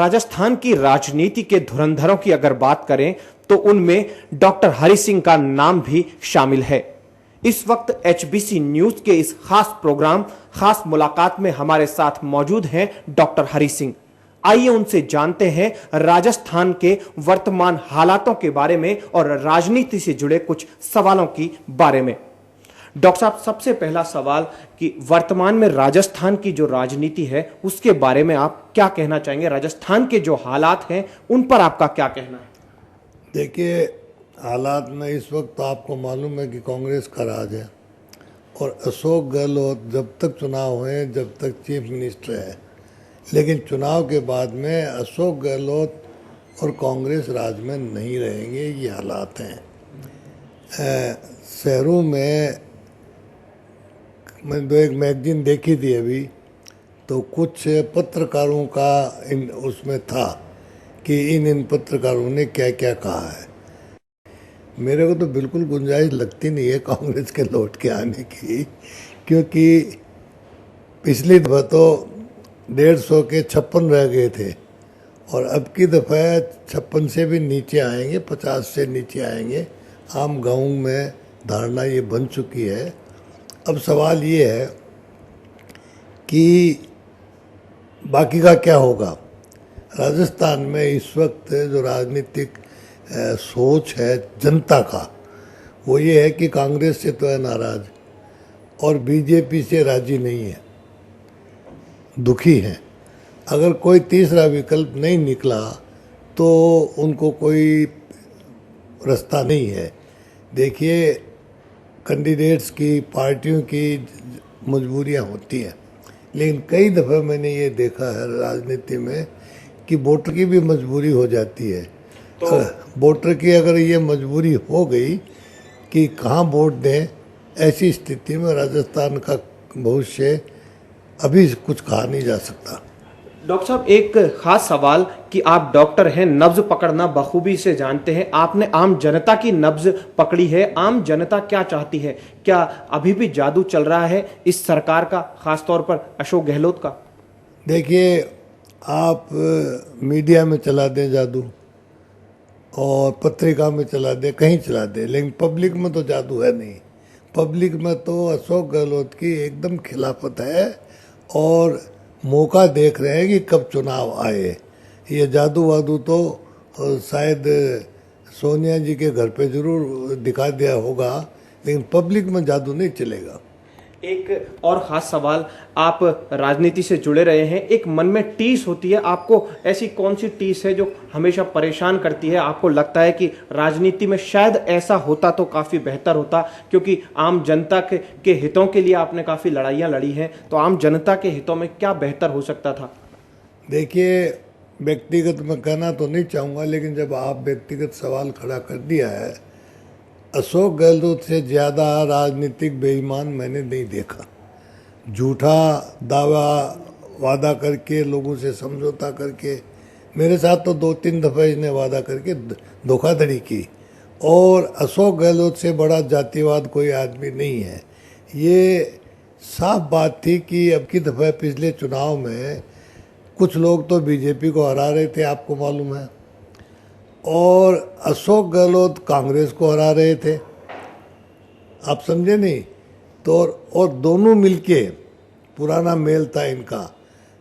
राजस्थान की राजनीति के धुरंधरों की अगर बात करें तो उनमें डॉक्टर हरि सिंह का नाम भी शामिल है। इस वक्त एचबीसी न्यूज के इस खास प्रोग्राम खास मुलाकात में हमारे साथ मौजूद हैं डॉक्टर हरि सिंह। आइए उनसे जानते हैं राजस्थान के वर्तमान हालातों के बारे में और राजनीति से जुड़े कुछ सवालों की बारे में। डॉक्टर साहब, सबसे पहला सवाल कि वर्तमान में राजस्थान की जो राजनीति है उसके बारे में आप क्या कहना चाहेंगे? राजस्थान के जो हालात हैं उन पर आपका क्या कहना है? देखिए, हालात में इस वक्त तो आपको मालूम है कि कांग्रेस का राज है और अशोक गहलोत जब तक चुनाव हुए जब तक चीफ मिनिस्टर है, लेकिन चुनाव के बाद में अशोक गहलोत और कांग्रेस राज में नहीं रहेंगे। ये हालात हैं। शहरों में मैंने एक मैगजीन देखी थी अभी, तो कुछ पत्रकारों का उसमें था कि इन पत्रकारों ने क्या क्या कहा है। मेरे को तो बिल्कुल गुंजाइश लगती नहीं है कांग्रेस के लौट के आने की, क्योंकि पिछली दफ़ा तो 150 के 56 रह गए थे और अब की दफ़ा 56 से भी नीचे आएंगे, 50 से नीचे आएंगे। आम गाँव में धारणा ये बन चुकी है। अब सवाल ये है कि बाकी का क्या होगा। राजस्थान में इस वक्त जो राजनीतिक सोच है जनता का, वो ये है कि कांग्रेस से तो है नाराज और बीजेपी से राजी नहीं है, दुखी हैं। अगर कोई तीसरा विकल्प नहीं निकला तो उनको कोई रास्ता नहीं है। देखिए, कैंडिडेट्स की, पार्टियों की मजबूरियां होती हैं, लेकिन कई दफ़ा मैंने ये देखा है राजनीति में कि वोटर की भी मजबूरी हो जाती है। तो वोटर की अगर ये मजबूरी हो गई कि कहाँ वोट दें, ऐसी स्थिति में राजस्थान का भविष्य अभी कुछ कहा नहीं जा सकता। डॉक्टर साहब, एक खास सवाल कि आप डॉक्टर हैं, नब्ज पकड़ना बखूबी से जानते हैं। आपने आम जनता की नब्ज पकड़ी है। आम जनता क्या चाहती है? क्या अभी भी जादू चल रहा है इस सरकार का, खासतौर पर अशोक गहलोत का? देखिए, आप मीडिया में चला दें जादू और पत्रिका में चला दें, कहीं चला दें, लेकिन पब्लिक में तो जादू है नहीं। पब्लिक में तो अशोक गहलोत की एकदम खिलाफत है और मौका देख रहे हैं कि कब चुनाव आए। ये जादू वादू तो शायद सोनिया जी के घर पे जरूर दिखा दिया होगा, लेकिन पब्लिक में जादू नहीं चलेगा। एक और खास सवाल, आप राजनीति से जुड़े रहे हैं, एक मन में टीस होती है, आपको ऐसी कौन सी टीस है जो हमेशा परेशान करती है? आपको लगता है कि राजनीति में शायद ऐसा होता तो काफ़ी बेहतर होता, क्योंकि आम जनता के हितों के लिए आपने काफ़ी लड़ाइयाँ लड़ी हैं, तो आम जनता के हितों में क्या बेहतर हो सकता था? देखिए, व्यक्तिगत मैं कहना तो नहीं चाहूँगा, लेकिन जब आप व्यक्तिगत सवाल खड़ा कर दिया है, अशोक गहलोत से ज़्यादा राजनीतिक बेईमान मैंने नहीं देखा। झूठा दावा वादा करके, लोगों से समझौता करके, मेरे साथ तो 2-3 दफ़े इसने वादा करके धोखाधड़ी की। और अशोक गहलोत से बड़ा जातिवाद कोई आदमी नहीं है। ये साफ बात थी कि अब की दफ़ा पिछले चुनाव में कुछ लोग तो बीजेपी को हरा रहे थे, आपको मालूम है, और अशोक गहलोत कांग्रेस को हरा रहे थे। आप समझे नहीं? तो और दोनों मिलके, पुराना मेल था इनका।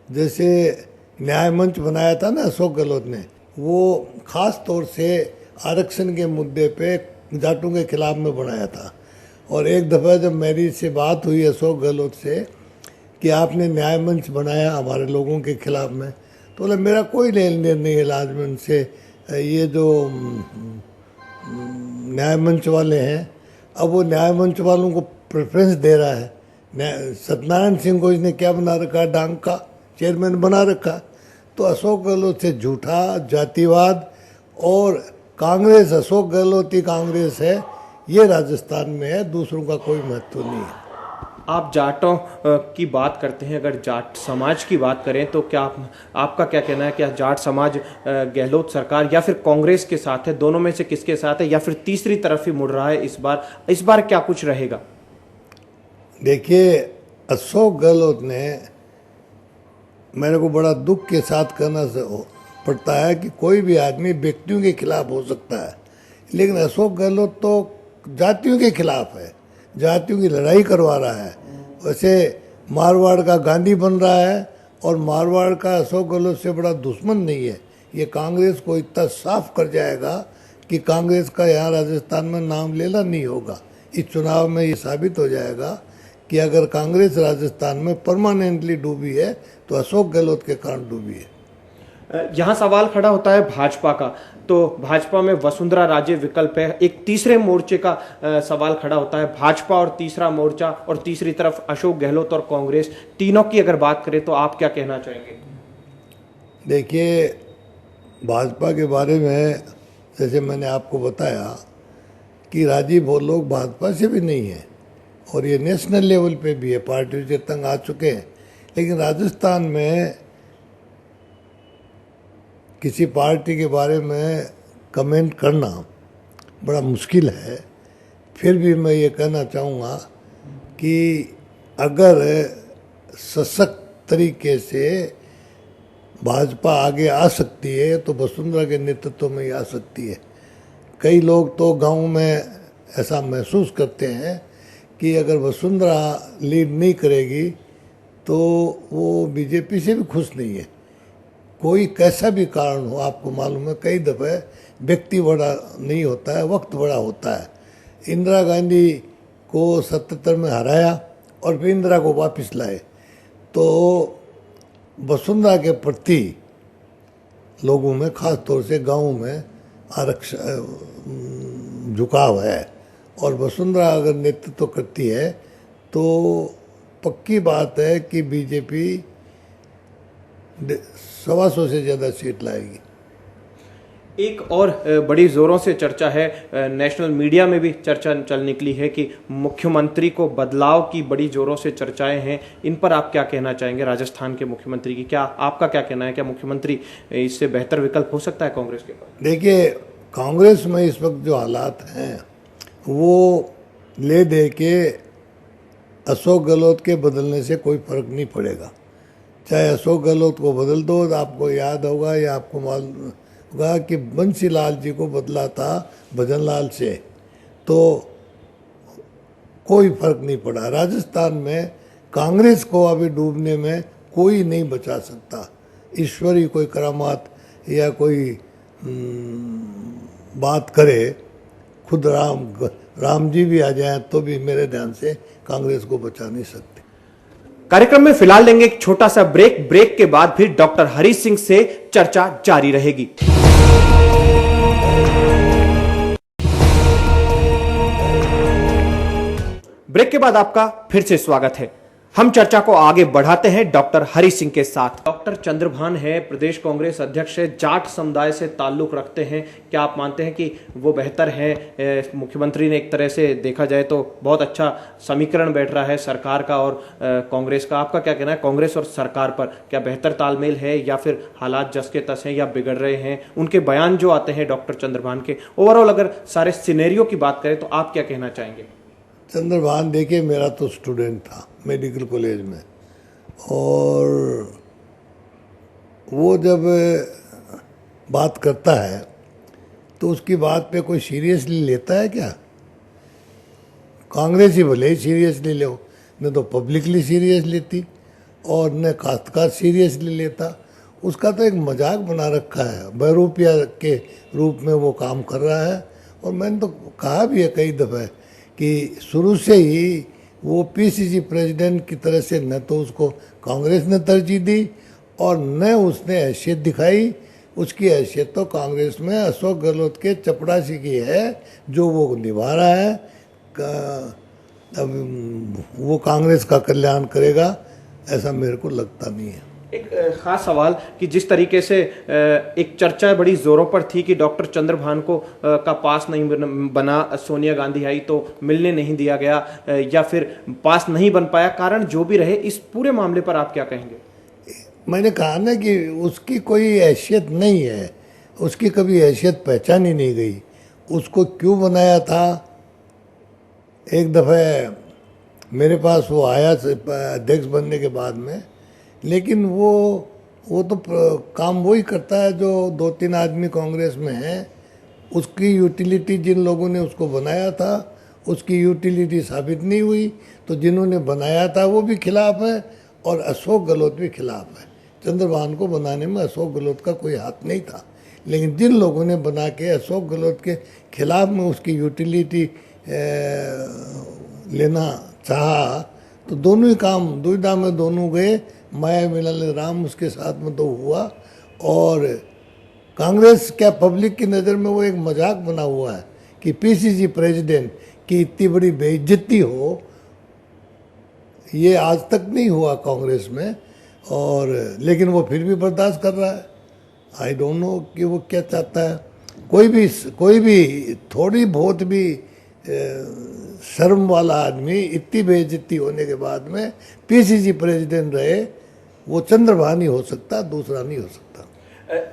जैसे न्याय मंच बनाया था ना अशोक गहलोत ने, वो खास तौर से आरक्षण के मुद्दे पे जाटों के खिलाफ में बनाया था। और एक दफ़ा जब मेरी से बात हुई अशोक गहलोत से कि आपने न्याय मंच बनाया हमारे लोगों के खिलाफ में, तो बोले मेरा कोई लेन देन नहीं है लाजमन से। ये जो न्याय मंच वाले हैं, अब वो न्याय मंच वालों को प्रेफरेंस दे रहा है। सत्यनारायण सिंह को इसने क्या बना रखा, डांग का चेयरमैन बना रखा। तो अशोक गहलोत से झूठा जातिवाद, और कांग्रेस अशोक गहलोत ही कांग्रेस है, ये राजस्थान में है, दूसरों का कोई महत्व नहीं है। आप जाटों की बात करते हैं, अगर जाट समाज की बात करें तो क्या आपका क्या कहना है? क्या जाट समाज गहलोत सरकार या फिर कांग्रेस के साथ है? दोनों में से किसके साथ है, या फिर तीसरी तरफ ही मुड़ रहा है इस बार क्या कुछ रहेगा? देखिए, अशोक गहलोत ने, मेरे को बड़ा दुख के साथ कहना पड़ता है कि कोई भी आदमी व्यक्तियों के खिलाफ हो सकता है, लेकिन अशोक गहलोत तो जातियों के खिलाफ है, जातियों की लड़ाई करवा रहा है। वैसे मारवाड़ का गांधी बन रहा है और मारवाड़ का अशोक गहलोत से बड़ा दुश्मन नहीं है। ये कांग्रेस को इतना साफ कर जाएगा कि कांग्रेस का यहाँ राजस्थान में नाम लेना नहीं होगा। इस चुनाव में ये साबित हो जाएगा कि अगर कांग्रेस राजस्थान में परमानेंटली डूबी है तो अशोक गहलोत के कारण डूबी है। यहाँ सवाल खड़ा होता है भाजपा का, तो भाजपा में वसुंधरा राजे विकल्प है। एक तीसरे मोर्चे का सवाल खड़ा होता है, भाजपा और तीसरा मोर्चा, और तीसरी तरफ अशोक गहलोत और कांग्रेस। तीनों की अगर बात करें तो आप क्या कहना चाहेंगे? देखिए, भाजपा के बारे में जैसे मैंने आपको बताया कि राजीव वो लोग भाजपा से भी नहीं है और ये नेशनल लेवल पे भी है, पार्टी से तंग आ चुके हैं। लेकिन राजस्थान में किसी पार्टी के बारे में कमेंट करना बड़ा मुश्किल है। फिर भी मैं ये कहना चाहूँगा कि अगर सशक्त तरीके से भाजपा आगे आ सकती है तो वसुंधरा के नेतृत्व में ही आ सकती है। कई लोग तो गांव में ऐसा महसूस करते हैं कि अगर वसुंधरा लीड नहीं करेगी तो वो बीजेपी से भी खुश नहीं है। कोई कैसा भी कारण हो, आपको मालूम है कई दफ़े व्यक्ति बड़ा नहीं होता है, वक्त बड़ा होता है। इंदिरा गांधी को 77 में हराया और फिर इंदिरा को वापस लाए, तो वसुंधरा के प्रति लोगों में खास तौर से गाँव में झुकाव है। और वसुंधरा अगर नेतृत्व करती है तो पक्की बात है कि बीजेपी 125 से ज़्यादा सीट लाएगी। एक और बड़ी जोरों से चर्चा है, नेशनल मीडिया में भी चर्चा चल निकली है कि मुख्यमंत्री को बदलाव की बड़ी जोरों से चर्चाएं हैं। इन पर आप क्या कहना चाहेंगे? राजस्थान के मुख्यमंत्री की क्या आपका क्या कहना है? क्या मुख्यमंत्री इससे बेहतर विकल्प हो सकता है कांग्रेस के पास? देखिए, कांग्रेस में इस वक्त जो हालात हैं वो ले दे के अशोक गहलोत के बदलने से कोई फर्क नहीं पड़ेगा। चाहे अशोक गहलोत को बदल दो, तो आपको याद होगा या आपको मालूम होगा कि बंसीलाल जी को बदला था भजनलाल से, तो कोई फर्क नहीं पड़ा। राजस्थान में कांग्रेस को अभी डूबने में कोई नहीं बचा सकता। ईश्वरी कोई करामात या कोई बात करे, खुद राम जी भी आ जाए तो भी मेरे ध्यान से कांग्रेस को बचा नहीं सकते। कार्यक्रम में फिलहाल लेंगे एक छोटा सा ब्रेक के बाद फिर डॉक्टर हरी सिंह से चर्चा जारी रहेगी। ब्रेक के बाद आपका फिर से स्वागत है। हम चर्चा को आगे बढ़ाते हैं डॉक्टर हरी सिंह के साथ। डॉक्टर चंद्रभान है, प्रदेश कांग्रेस अध्यक्ष है, जाट समुदाय से ताल्लुक रखते हैं। क्या आप मानते हैं कि वो बेहतर है? मुख्यमंत्री ने एक तरह से देखा जाए तो बहुत अच्छा समीकरण बैठ रहा है सरकार का और कांग्रेस का। आपका क्या कहना है? कांग्रेस और सरकार पर क्या बेहतर तालमेल है या फिर हालात जस के तस हैं या बिगड़ रहे हैं? उनके बयान जो आते हैं डॉक्टर चंद्रभान के, ओवरऑल अगर सारे सिनेरियो की बात करें तो आप क्या कहना चाहेंगे? चंद्रभान देखिए, मेरा तो स्टूडेंट था मेडिकल कॉलेज में, और वो जब बात करता है तो उसकी बात पे कोई सीरियसली लेता है क्या? कांग्रेस ही भले ही सीरियसली ले, न तो पब्लिकली सीरियस लेती और न काश्तकार सीरियसली लेता। उसका तो एक मजाक बना रखा है, बहरूपिया के रूप में वो काम कर रहा है। और मैंने तो कहा भी है कई दफ़े कि शुरू से ही वो पीसीसी प्रेसिडेंट की तरह से न तो उसको कांग्रेस ने तरजीह दी और न उसने हैसियत दिखाई। उसकी हैसियत तो कांग्रेस में अशोक गहलोत के चपड़ासी की है जो वो निभा रहा है। अब वो कांग्रेस का कल्याण करेगा ऐसा मेरे को लगता नहीं है। एक खास सवाल कि जिस तरीके से एक चर्चा बड़ी जोरों पर थी कि डॉक्टर चंद्रभान को का पास नहीं बना, सोनिया गांधी आई तो मिलने नहीं दिया गया या फिर पास नहीं बन पाया, कारण जो भी रहे, इस पूरे मामले पर आप क्या कहेंगे? मैंने कहा ना कि उसकी कोई हैसियत नहीं है, उसकी कभी हैसियत पहचानी नहीं गई। उसको क्यों बनाया था? एक दफ़े मेरे पास वो आया अध्यक्ष बनने के बाद में, लेकिन वो वो तो काम वही करता है जो 2-3 आदमी कांग्रेस में हैं। उसकी यूटिलिटी जिन लोगों ने उसको बनाया था उसकी यूटिलिटी साबित नहीं हुई, तो जिन्होंने बनाया था वो भी खिलाफ है और अशोक गहलोत भी खिलाफ है। चंद्रभान को बनाने में अशोक गहलोत का कोई हाथ नहीं था, लेकिन जिन लोगों ने बना के अशोक गहलोत के खिलाफ में उसकी यूटिलिटी लेना चाहा, तो दोनों ही काम दुविधा में दोनों गए। माया मिलन राम उसके साथ में तो हुआ, और कांग्रेस क्या पब्लिक की नज़र में वो एक मजाक बना हुआ है कि पीसीसी प्रेसिडेंट की इतनी बड़ी बेइज्जती हो, ये आज तक नहीं हुआ कांग्रेस में। और लेकिन वो फिर भी बर्दाश्त कर रहा है। आई डोंट नो कि वो क्या चाहता है। कोई भी थोड़ी बहुत भी शर्म वाला आदमी इतनी बेइज्जती होने के बाद में पीसीसी प्रेसिडेंट रहे, वो चंद्रभान ही हो सकता, दूसरा नहीं हो सकता।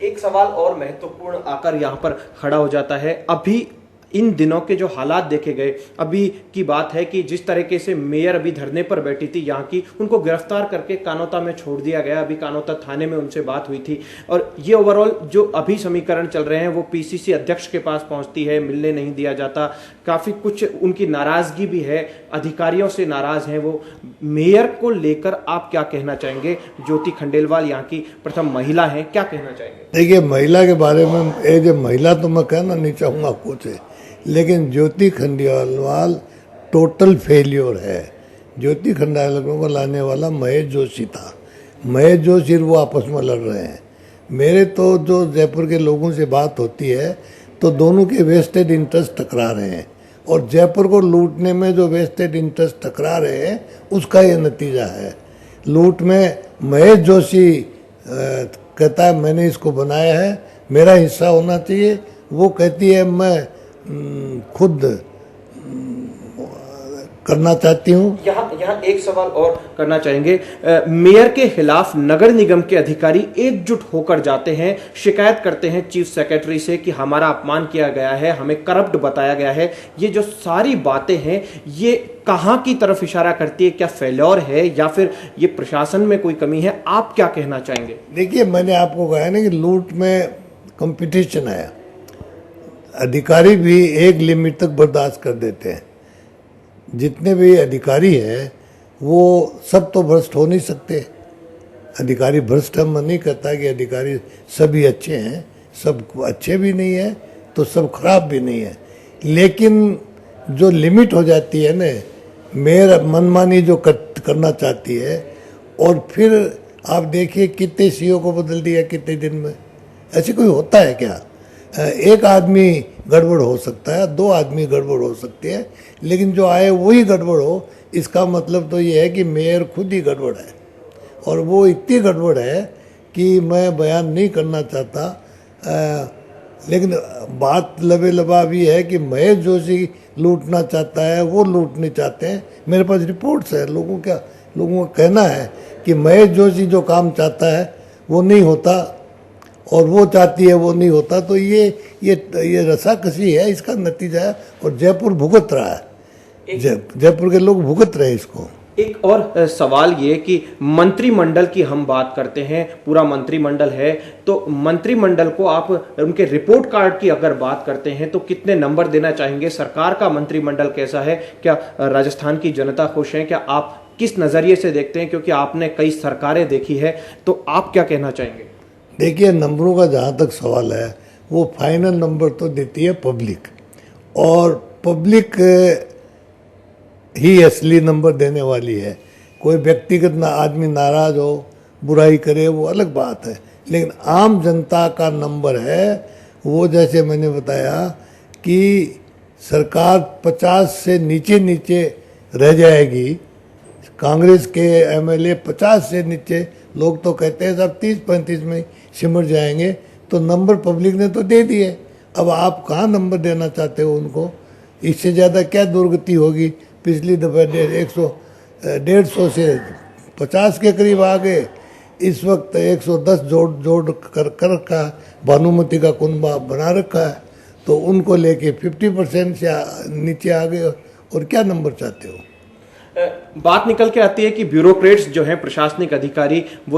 एक सवाल और महत्वपूर्ण आकर यहाँ पर खड़ा हो जाता है। अभी इन दिनों के जो हालात देखे गए, अभी की बात है कि जिस तरीके से मेयर अभी धरने पर बैठी थी यहाँ की, उनको गिरफ्तार करके कानोता में छोड़ दिया गया। अभी कानोता थाने में उनसे बात हुई थी, और ये ओवरऑल जो अभी समीकरण चल रहे हैं वो पीसीसी अध्यक्ष के पास पहुंचती है, मिलने नहीं दिया जाता। काफी कुछ उनकी नाराजगी भी है, अधिकारियों से नाराज हैं वो। मेयर को लेकर आप क्या कहना चाहेंगे? ज्योति खंडेलवाल यहाँ की प्रथम महिला है, क्या कहना चाहेंगे? देखिए, महिला के बारे में एज ए महिला तो मैं कहना नहीं चाहूँगा कुछ, लेकिन ज्योति खंडेलवाल टोटल फेलियर है। ज्योति खंडेलवाल को लाने वाला महेश जोशी था। महेश जोशी वो आपस में लड़ रहे हैं। मेरे तो जो जयपुर के लोगों से बात होती है तो दोनों के वेस्टेड इंटरेस्ट टकरा रहे हैं, और जयपुर को लूटने में जो वेस्टेड इंटरेस्ट टकरा रहे हैं उसका ये नतीजा है। लूट में महेश जोशी कहता है मैंने इसको बनाया है, मेरा हिस्सा होना चाहिए। वो कहती है मैं खुद करना चाहती हूँ। यहाँ एक सवाल और करना चाहेंगे। मेयर के खिलाफ नगर निगम के अधिकारी एकजुट होकर जाते हैं, शिकायत करते हैं चीफ सेक्रेटरी से कि हमारा अपमान किया गया है, हमें करप्ट बताया गया है। ये जो सारी बातें हैं ये कहाँ की तरफ इशारा करती है? क्या फेल्योर है या फिर ये प्रशासन में कोई कमी है? आप क्या कहना चाहेंगे? देखिए, मैंने आपको कहा ना कि लूट में कंपटीशन है। अधिकारी भी एक लिमिट तक बर्दाश्त कर देते हैं। जितने भी अधिकारी हैं वो सब तो भ्रष्ट हो नहीं सकते। अधिकारी भ्रष्ट हम नहीं कहता कि अधिकारी सभी अच्छे हैं, सब अच्छे भी नहीं है तो सब खराब भी नहीं है। लेकिन जो लिमिट हो जाती है ना, मेयर मनमानी जो करना चाहती है, और फिर आप देखिए कितने सीईओ को बदल दिया कितने दिन में। ऐसे कोई होता है क्या? एक आदमी गड़बड़ हो सकता है, 2 आदमी गड़बड़ हो सकते हैं, लेकिन जो आए वही गड़बड़ हो, इसका मतलब तो ये है कि मेयर खुद ही गड़बड़ है। और वो इतनी गड़बड़ है कि मैं बयान नहीं करना चाहता। लेकिन बात लबे लबा भी है कि महेश जोशी लूटना चाहता है, वो लूटने चाहते हैं। मेरे पास रिपोर्ट्स है। लोगों का कहना है कि महेश जोशी जो काम चाहता है वो नहीं होता, और वो चाहती है वो नहीं होता। तो ये रसाकसी है, इसका नतीजा है। और जयपुर भुगत रहा है, जयपुर के लोग भुगत रहे इसको। एक और सवाल ये कि मंत्रिमंडल की हम बात करते हैं, पूरा मंत्रिमंडल है, तो मंत्रिमंडल को आप उनके रिपोर्ट कार्ड की अगर बात करते हैं तो कितने नंबर देना चाहेंगे? सरकार का मंत्रिमंडल कैसा है? क्या राजस्थान की जनता खुश है? क्या आप किस नजरिए से देखते हैं? क्योंकि आपने कई सरकारें देखी है, तो आप क्या कहना चाहेंगे? देखिए, नंबरों का जहाँ तक सवाल है, वो फाइनल नंबर तो देती है पब्लिक, और पब्लिक ही असली नंबर देने वाली है। कोई व्यक्तिगत आदमी नाराज हो, बुराई करे, वो अलग बात है, लेकिन आम जनता का नंबर है वो, जैसे मैंने बताया कि सरकार 50 से नीचे रह जाएगी। कांग्रेस के एमएलए 50 से नीचे, लोग तो कहते हैं सब 30-35 में सिमट जाएंगे। तो नंबर पब्लिक ने तो दे दिए, अब आप कहाँ नंबर देना चाहते हो उनको? इससे ज़्यादा क्या दुर्गति होगी? पिछली दफा 150 से 50 के करीब आ गए, इस वक्त 110 जोड़ कर रखा है। भानुमति का कुनबा बना रखा है, तो उनको लेके 50% से नीचे आ गए, और क्या नंबर चाहते हो? बात निकल के आती है कि ब्यूरोक्रेट्स जो हैं, प्रशासनिक अधिकारी, वो